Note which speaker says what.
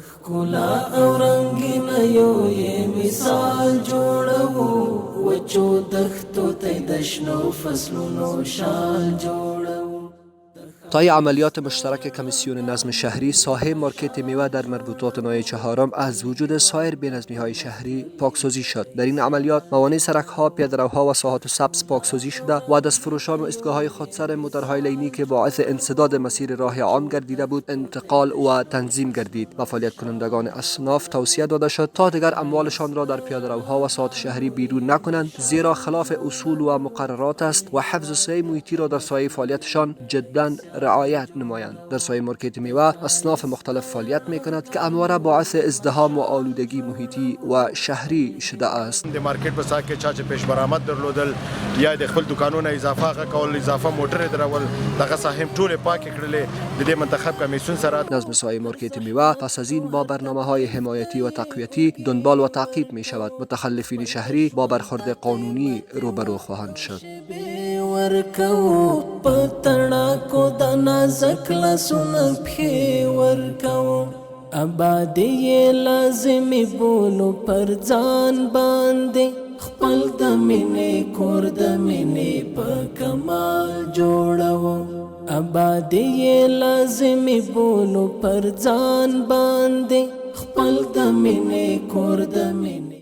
Speaker 1: ښکلا او رنګین یو یې مثال جوړو وچو دښتو ته د شنو فصلونو شال جوړو.
Speaker 2: طی عملیات مشترک کمیسیون نظم شهری ساحه مارکت میوه در مربوطات ناحیه چهارم از وجود سایر بی‌نظمی‌های شهری پاکسازی شد. در این عملیات موانع سرک‌ها، پیاده‌روها و ساحات سبز پاکسازی شده و دستفروشان و ایستگاه‌های خودسر موتورهای لینی که باعث انسداد مسیر راه عام گردیده بود انتقال و تنظیم گردید و فعالیت کنندگان اصناف توصیه داده شد تا دیگر اموالشان را در پیاده‌روها و ساحات شهری بیرون نکنند، زیرا خلاف اصول و مقررات است و حفظ صحه محیطی را در سایه فعالیتشان جداً رعایت نمایند. در سایه مارکت میوه اصناف مختلف فعالیت میکند که همواره باعث ازدحام و آلودگی محیطی و شهری شده است.
Speaker 3: د مارکت په ساحه کې چا چې پیش برآمد درلودل یا د خپل دکانونو اضافه کول، اضافه موټر درول، دغه ساحه ټول پاک کړلې د دې منتخب کمیسیون سره.
Speaker 2: نظم سایه مارکت میوه پس از این با برنامه‌های حمایتی و تقویتی دنبال و تعقیب می شود. متخلفین شهری با برخورد قانونی روبرو خواهند شد.
Speaker 1: ورکو پتړه کو د نازک لاسونه پښې ورکو آبادی لازمي بولو پر ځان باندې خپل د مینې کور د مینې په کمال جوړو. آبادی لازمي بولو پر ځان باندې خپل د مینې کور د مینې